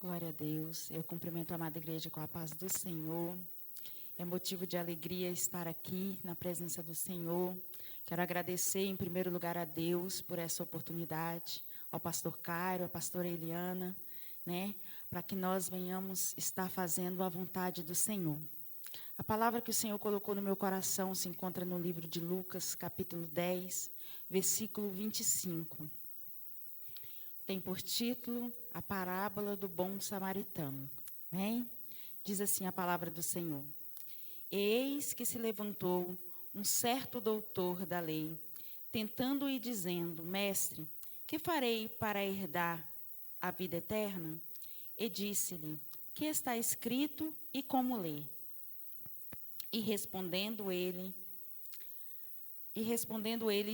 Glória a Deus. Eu cumprimento a amada igreja com a paz do Senhor. É motivo de alegria estar aqui na presença do Senhor. Quero agradecer, em primeiro lugar, a Deus por essa oportunidade, ao pastor Cairo, à pastora Eliana, para que nós venhamos estar fazendo a vontade do Senhor. A palavra que o Senhor colocou no meu coração se encontra no livro de Lucas, capítulo 10, versículo 25. Tem por título a parábola do bom samaritano. Amém? Diz assim a palavra do Senhor. Eis que se levantou um certo doutor da lei, tentando e dizendo: Mestre, que farei para herdar a vida eterna? E disse-lhe: Que está escrito e como lê? E respondendo ele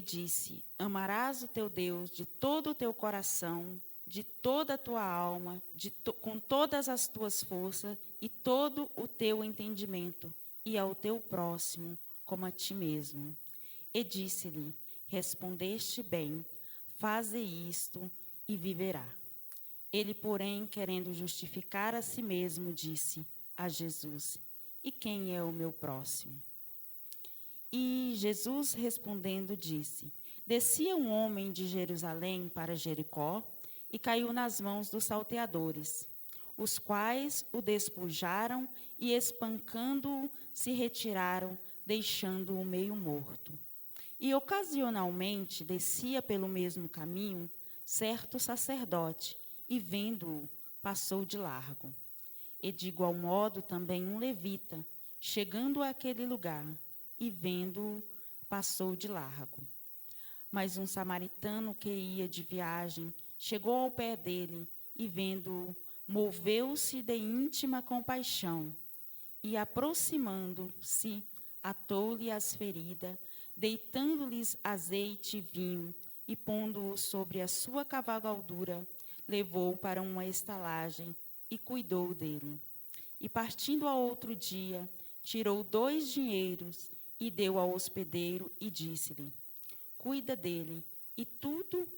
disse: Amarás o teu Deus de todo o teu coração, de toda a tua alma, com todas as tuas forças e todo o teu entendimento, e ao teu próximo como a ti mesmo. E disse-lhe: Respondeste bem, faze isto e viverá. Ele, porém, querendo justificar a si mesmo, disse a Jesus: E quem é o meu próximo? E Jesus respondendo disse: Descia um homem de Jerusalém para Jericó e caiu nas mãos dos salteadores, os quais o despojaram e, espancando-o, se retiraram, deixando-o meio morto. E ocasionalmente descia pelo mesmo caminho certo sacerdote, e vendo-o, passou de largo. E de igual modo também um levita, chegando àquele lugar, e vendo-o, passou de largo. Mas um samaritano que ia de viagem chegou ao pé dele e, vendo-o, moveu-se de íntima compaixão e, aproximando-se, atou-lhe as feridas, deitando-lhes azeite e vinho e, pondo-o sobre a sua cavalgadura, levou-o para uma estalagem e cuidou dele. E, partindo ao outro dia, tirou 2 dinheiros e deu ao hospedeiro e disse-lhe: Cuida dele, e tudo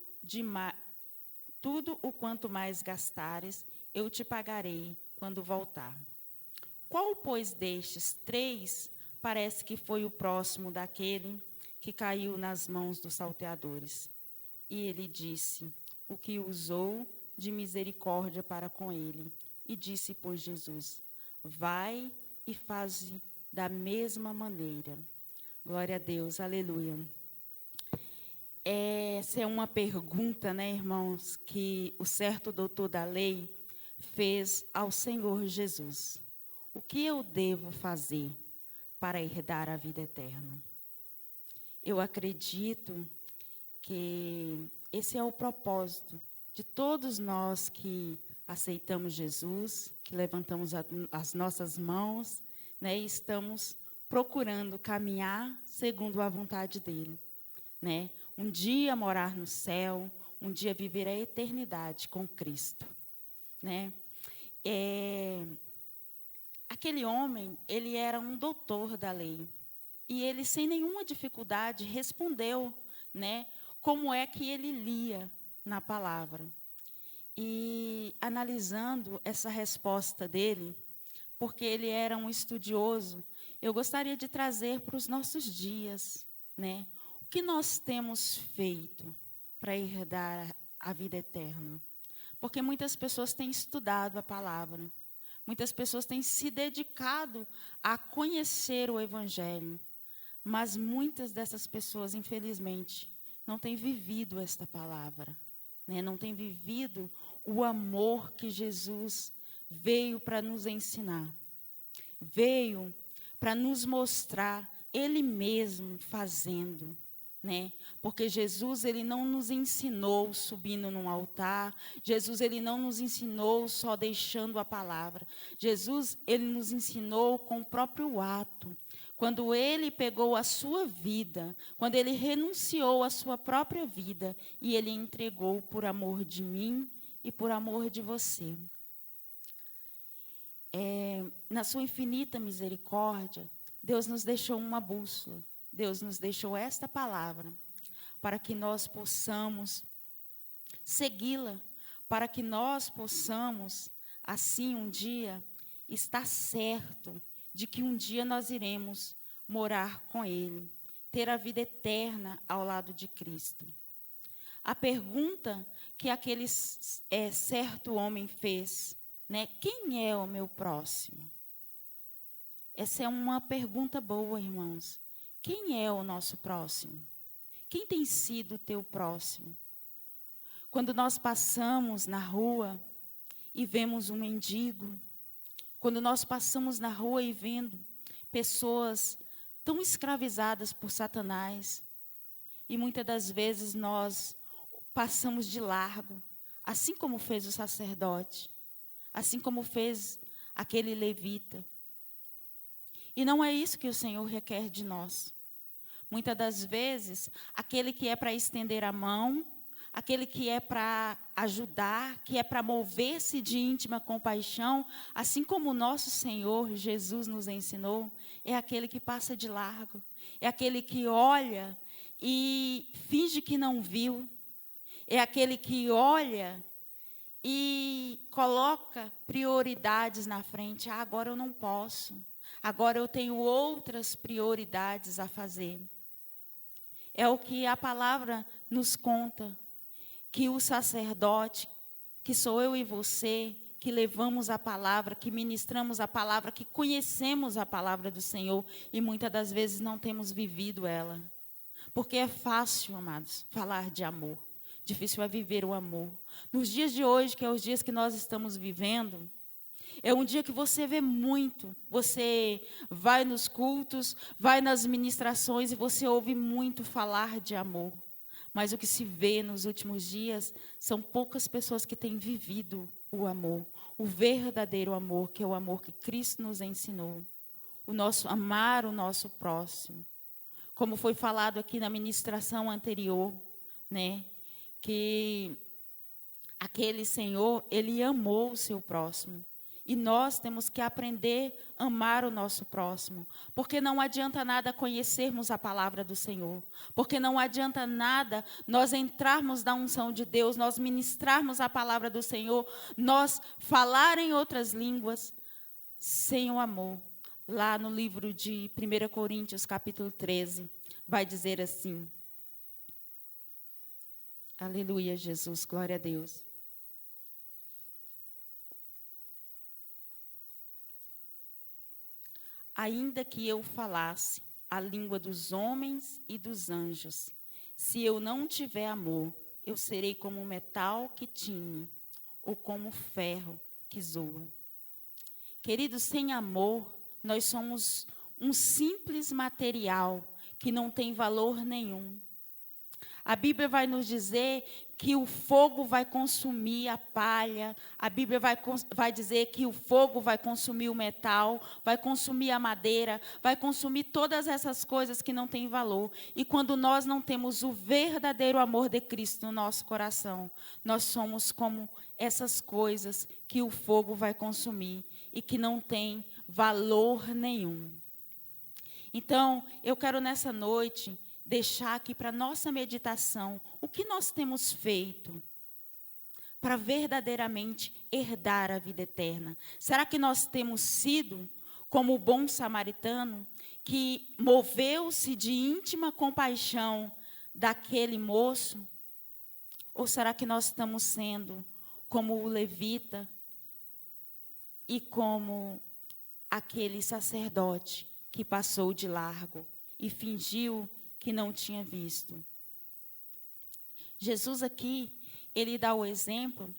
o quanto mais gastares, eu te pagarei quando voltar. Qual, pois, destes 3 parece que foi o próximo daquele que caiu nas mãos dos salteadores? E ele disse: O que usou de misericórdia para com ele. E disse, pois, Jesus: Vai e faze da mesma maneira. Glória a Deus, aleluia. Essa é uma pergunta, irmãos, que o certo doutor da lei fez ao Senhor Jesus. O que eu devo fazer para herdar a vida eterna? Eu acredito que esse é o propósito de todos nós que aceitamos Jesus, que levantamos as nossas mãos, e estamos procurando caminhar segundo a vontade dele, Um dia morar no céu, um dia viver a eternidade com Cristo, Aquele homem, ele era um doutor da lei, e ele, sem nenhuma dificuldade, respondeu, como é que ele lia na palavra. E, analisando essa resposta dele, porque ele era um estudioso, eu gostaria de trazer para os nossos dias, O que nós temos feito para herdar a vida eterna? Porque muitas pessoas têm estudado a palavra, muitas pessoas têm se dedicado a conhecer o Evangelho, mas muitas dessas pessoas, infelizmente, não têm vivido esta palavra, não têm vivido o amor que Jesus veio para nos ensinar. Veio para nos mostrar Ele mesmo fazendo, Porque Jesus, Ele não nos ensinou subindo num altar. Jesus, Ele não nos ensinou só deixando a palavra. Jesus, Ele nos ensinou com o próprio ato. Quando Ele pegou a sua vida, quando Ele renunciou à sua própria vida e Ele entregou por amor de mim e por amor de você. Na sua infinita misericórdia, Deus nos deixou uma bússola. Deus nos deixou esta palavra para que nós possamos segui-la, para que nós possamos assim um dia está certo de que um dia nós iremos morar com Ele, ter a vida eterna ao lado de Cristo. A pergunta que aquele certo homem fez, né? Quem é o meu próximo? Essa é uma pergunta boa, irmãos. Quem é o nosso próximo? Quem tem sido o teu próximo? Quando nós passamos na rua e vemos um mendigo, quando nós passamos na rua e vendo pessoas tão escravizadas por Satanás, e muitas das vezes nós passamos de largo, assim como fez o sacerdote, assim como fez aquele levita. E não é isso que o Senhor requer de nós. Muitas das vezes, aquele que é para estender a mão, aquele que é para ajudar, que é para mover-se de íntima compaixão, assim como o nosso Senhor Jesus nos ensinou, é aquele que passa de largo, é aquele que olha e finge que não viu, é aquele que olha e coloca prioridades na frente. Ah, agora eu não posso, agora eu tenho outras prioridades a fazer. É o que a palavra nos conta, que o sacerdote, que sou eu e você, que levamos a palavra, que ministramos a palavra, que conhecemos a palavra do Senhor e muitas das vezes não temos vivido ela. Porque é fácil, amados, falar de amor. Difícil é viver o amor. Nos dias de hoje, que é os dias que nós estamos vivendo, é um dia que você vê muito. Você vai nos cultos, vai nas ministrações e você ouve muito falar de amor. Mas o que se vê nos últimos dias são poucas pessoas que têm vivido o amor, o verdadeiro amor, que é o amor que Cristo nos ensinou. Amar o nosso próximo. Como foi falado aqui na ministração anterior, né? Que aquele Senhor, Ele amou o seu próximo. E nós temos que aprender a amar o nosso próximo. Porque não adianta nada conhecermos a palavra do Senhor. Porque não adianta nada nós entrarmos na unção de Deus, nós ministrarmos a palavra do Senhor, nós falar em outras línguas, sem o amor. Lá no livro de 1 Coríntios, capítulo 13, vai dizer assim. Aleluia, Jesus, glória a Deus. Ainda que eu falasse a língua dos homens e dos anjos, se eu não tiver amor, eu serei como metal que tine, ou como ferro que zoa. Queridos, sem amor, nós somos um simples material que não tem valor nenhum. A Bíblia vai nos dizer que o fogo vai consumir a palha, a Bíblia vai dizer que o fogo vai consumir o metal, vai consumir a madeira, vai consumir todas essas coisas que não têm valor. E quando nós não temos o verdadeiro amor de Cristo no nosso coração, nós somos como essas coisas que o fogo vai consumir e que não tem valor nenhum. Então, eu quero nessa noite deixar aqui para nossa meditação o que nós temos feito para verdadeiramente herdar a vida eterna. Será que nós temos sido como o bom samaritano que moveu-se de íntima compaixão daquele moço? Ou será que nós estamos sendo como o levita e como aquele sacerdote que passou de largo e fingiu que não tinha visto? Jesus aqui, ele dá o exemplo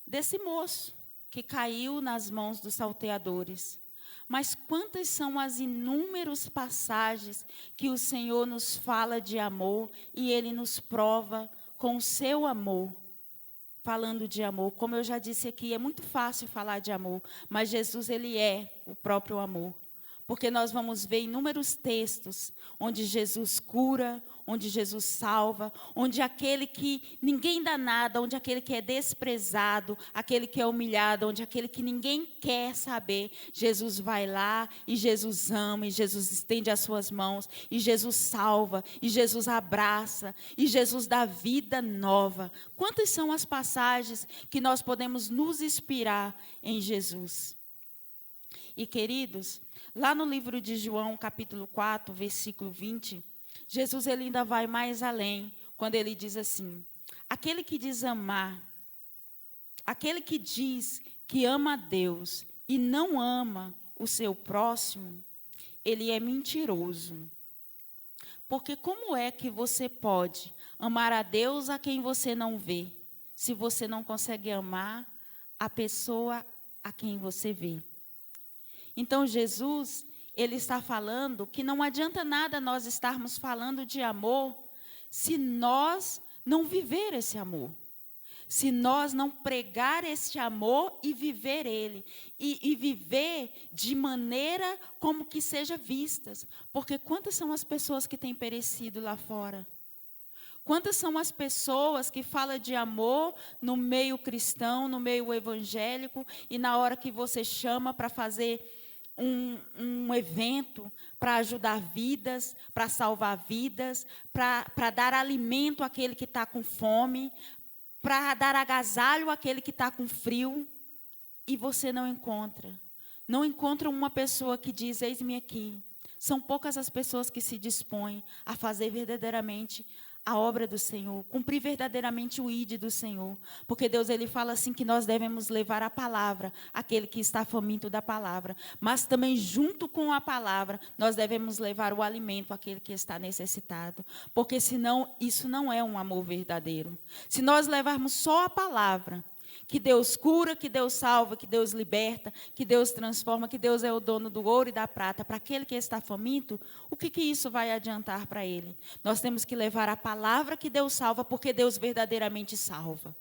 desse moço que caiu nas mãos dos salteadores. Mas quantas são as inúmeras passagens que o Senhor nos fala de amor e Ele nos prova com o seu amor. Falando de amor, como eu já disse aqui, é muito fácil falar de amor, mas Jesus, Ele é o próprio amor. Porque nós vamos ver inúmeros textos onde Jesus cura, onde Jesus salva, onde aquele que ninguém dá nada, onde aquele que é desprezado, aquele que é humilhado, onde aquele que ninguém quer saber, Jesus vai lá e Jesus ama, e Jesus estende as suas mãos, e Jesus salva, e Jesus abraça, e Jesus dá vida nova. Quantas são as passagens que nós podemos nos inspirar em Jesus? E, queridos, lá no livro de João, capítulo 4, versículo 20, Jesus ele ainda vai mais além, quando ele diz assim: aquele que diz amar, aquele que diz que ama a Deus e não ama o seu próximo, ele é mentiroso. Porque como é que você pode amar a Deus a quem você não vê, se você não consegue amar a pessoa a quem você vê? Então, Jesus, ele está falando que não adianta nada nós estarmos falando de amor se nós não viver esse amor. Se nós não pregar este amor e viver ele. E viver de maneira como que seja vistas. Porque quantas são as pessoas que têm perecido lá fora? Quantas são as pessoas que falam de amor no meio cristão, no meio evangélico, e na hora que você chama para fazer um evento para ajudar vidas, para salvar vidas, para dar alimento àquele que está com fome, para dar agasalho àquele que está com frio, e você não encontra uma pessoa que diz: eis-me aqui. São poucas as pessoas que se dispõem a fazer verdadeiramente a obra do Senhor, cumprir verdadeiramente o ide do Senhor, porque Deus ele fala assim que nós devemos levar a palavra àquele que está faminto da palavra, mas também junto com a palavra nós devemos levar o alimento àquele que está necessitado, porque senão isso não é um amor verdadeiro. Se nós levarmos só a palavra, que Deus cura, que Deus salva, que Deus liberta, que Deus transforma, que Deus é o dono do ouro e da prata, para aquele que está faminto, o que isso vai adiantar para ele? Nós temos que levar a palavra que Deus salva, porque Deus verdadeiramente salva.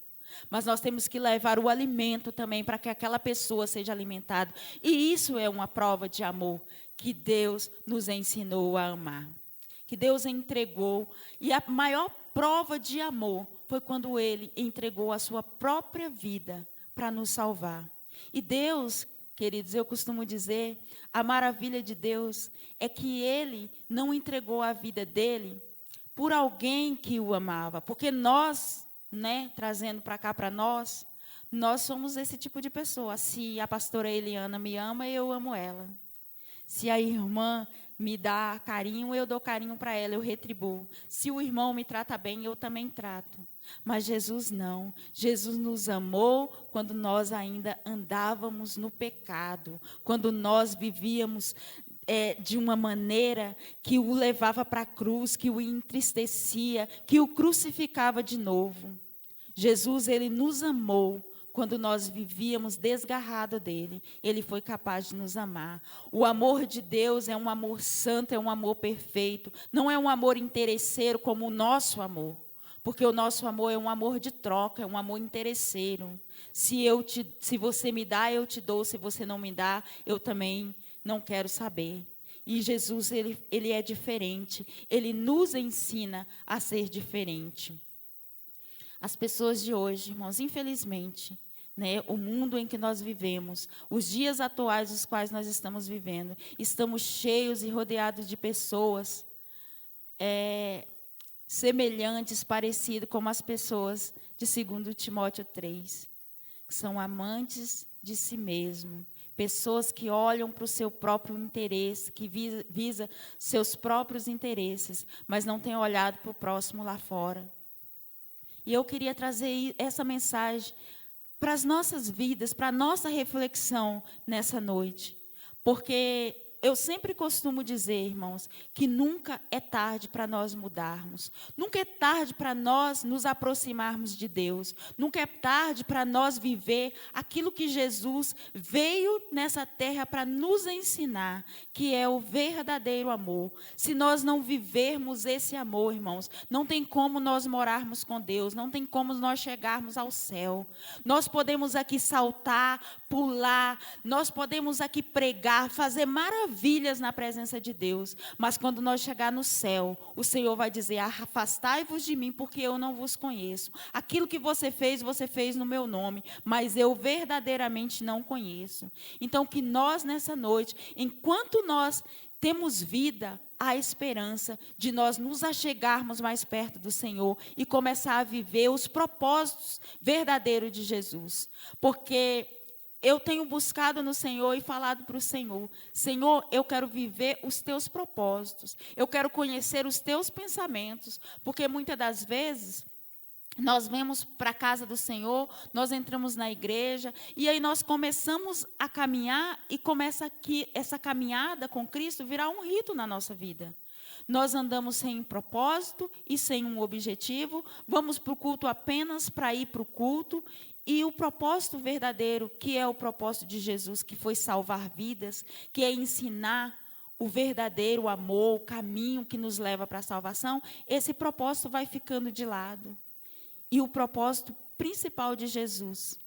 Mas nós temos que levar o alimento também para que aquela pessoa seja alimentada. E isso é uma prova de amor que Deus nos ensinou a amar. Que Deus entregou. E a maior prova de amor foi quando ele entregou a sua própria vida para nos salvar. E Deus, queridos, eu costumo dizer, a maravilha de Deus é que ele não entregou a vida dele por alguém que o amava. Porque nós, trazendo para cá para nós somos esse tipo de pessoa. Se a pastora Eliana me ama, eu amo ela. Se a irmã me dá carinho, eu dou carinho para ela, eu retribuo. Se o irmão me trata bem, eu também trato. Mas Jesus não. Jesus nos amou quando nós ainda andávamos no pecado, quando nós vivíamos de uma maneira que o levava para a cruz, que o entristecia, que o crucificava de novo. Jesus, ele nos amou. Quando nós vivíamos desgarrado dele, ele foi capaz de nos amar. O amor de Deus é um amor santo, é um amor perfeito. Não é um amor interesseiro como o nosso amor. Porque o nosso amor é um amor de troca, é um amor interesseiro. Se você me dá, eu te dou. Se você não me dá, eu também não quero saber. E Jesus, ele é diferente. Ele nos ensina a ser diferente. As pessoas de hoje, irmãos, infelizmente, o mundo em que nós vivemos, os dias atuais os quais nós estamos vivendo, estamos cheios e rodeados de pessoas semelhantes, parecidas com as pessoas de 2 Timóteo 3, que são amantes de si mesmo, pessoas que olham para o seu próprio interesse, que visa seus próprios interesses, mas não têm olhado para o próximo lá fora. E eu queria trazer essa mensagem para as nossas vidas, para a nossa reflexão nessa noite. Porque eu sempre costumo dizer, irmãos, que nunca é tarde para nós mudarmos. Nunca é tarde para nós nos aproximarmos de Deus. Nunca é tarde para nós viver aquilo que Jesus veio nessa terra para nos ensinar, que é o verdadeiro amor. Se nós não vivermos esse amor, irmãos, não tem como nós morarmos com Deus, não tem como nós chegarmos ao céu. Nós podemos aqui saltar, pular, nós podemos aqui pregar, fazer maravilhas maravilhas na presença de Deus, mas quando nós chegar no céu, o Senhor vai dizer: afastai-vos de mim, porque eu não vos conheço. Aquilo que você fez no meu nome, mas eu verdadeiramente não conheço. Então, que nós nessa noite, enquanto nós temos vida, há esperança de nós nos achegarmos mais perto do Senhor e começar a viver os propósitos verdadeiros de Jesus. Porque eu tenho buscado no Senhor e falado para o Senhor: Senhor, eu quero viver os teus propósitos, eu quero conhecer os teus pensamentos, porque muitas das vezes nós vamos para a casa do Senhor, nós entramos na igreja, e aí nós começamos a caminhar, e começa aqui essa caminhada com Cristo virar um rito na nossa vida. Nós andamos sem um propósito e sem um objetivo, vamos para o culto apenas para ir para o culto, e o propósito verdadeiro, que é o propósito de Jesus, que foi salvar vidas, que é ensinar o verdadeiro amor, o caminho que nos leva para a salvação, esse propósito vai ficando de lado. E o propósito principal de Jesus,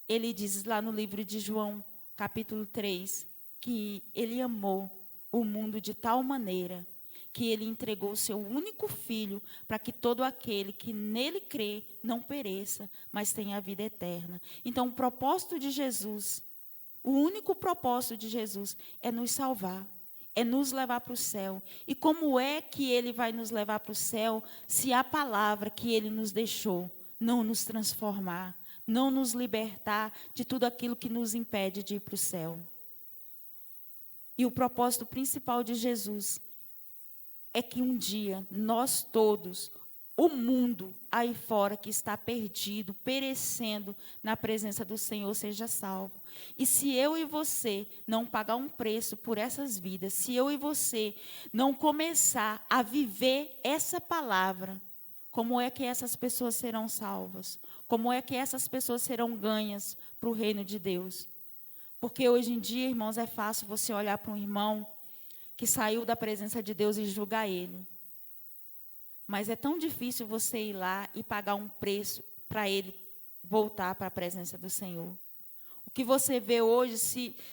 ele diz lá no livro de João, capítulo 3, que ele amou o mundo de tal maneira que ele entregou o seu único filho para que todo aquele que nele crê não pereça, mas tenha a vida eterna. Então, o propósito de Jesus, o único propósito de Jesus é nos salvar, é nos levar para o céu. E como é que ele vai nos levar para o céu se a palavra que ele nos deixou não nos transformar, não nos libertar de tudo aquilo que nos impede de ir para o céu? E o propósito principal de Jesus é que um dia nós todos, o mundo aí fora que está perdido, perecendo na presença do Senhor, seja salvo. E se eu e você não pagar um preço por essas vidas, se eu e você não começar a viver essa palavra, como é que essas pessoas serão salvas? Como é que essas pessoas serão ganhas para o reino de Deus? Porque hoje em dia, irmãos, é fácil você olhar para um irmão que saiu da presença de Deus e julgar ele. Mas é tão difícil você ir lá e pagar um preço para ele voltar para a presença do Senhor. O que você vê hoje,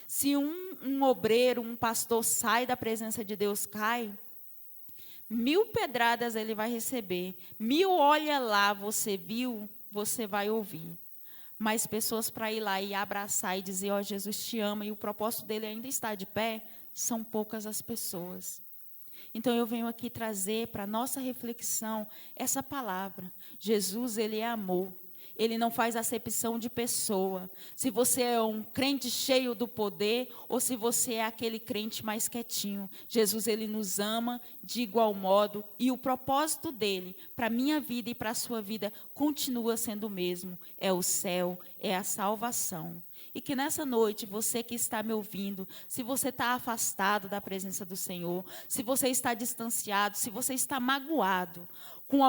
se um obreiro, um pastor sai da presença de Deus, cai, 1000 pedradas ele vai receber. 1000 olha lá, você viu, você vai ouvir. Mas pessoas para ir lá e abraçar e dizer: ó, Jesus te ama, e o propósito dele ainda está de pé, são poucas as pessoas. Então eu venho aqui trazer para a nossa reflexão essa palavra. Jesus, ele é amor. Ele não faz acepção de pessoa. Se você é um crente cheio do poder ou se você é aquele crente mais quietinho. Jesus, ele nos ama de igual modo, e o propósito dele para a minha vida e para a sua vida continua sendo o mesmo. É o céu, é a salvação. E que nessa noite, você que está me ouvindo, se você está afastado da presença do Senhor, se você está distanciado, se você está magoado com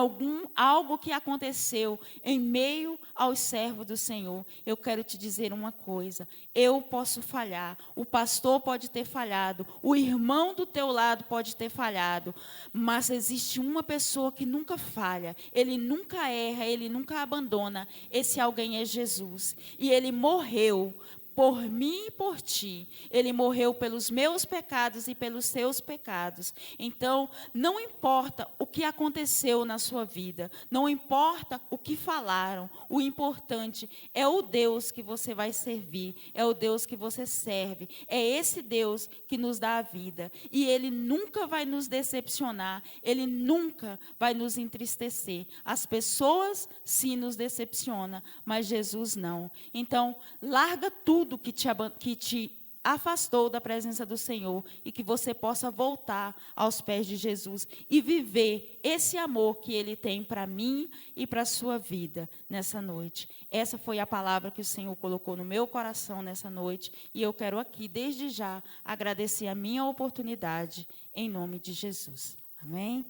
algo que aconteceu em meio aos servos do Senhor, eu quero te dizer uma coisa: eu posso falhar, o pastor pode ter falhado, o irmão do teu lado pode ter falhado, mas existe uma pessoa que nunca falha, ele nunca erra, ele nunca abandona. Esse alguém é Jesus, e ele morreu por mim e por ti. Ele morreu pelos meus pecados e pelos teus pecados. Então, não importa o que aconteceu na sua vida, não importa o que falaram, o importante é o Deus que você vai servir, é o Deus que você serve, é esse Deus que nos dá a vida. E ele nunca vai nos decepcionar, ele nunca vai nos entristecer. As pessoas sim nos decepcionam, mas Jesus não. Então, larga tudo que te afastou da presença do Senhor, e que você possa voltar aos pés de Jesus e viver esse amor que ele tem para mim e para a sua vida nessa noite. Essa foi a palavra que o Senhor colocou no meu coração nessa noite, e eu quero aqui, desde já, agradecer a minha oportunidade, em nome de Jesus. Amém?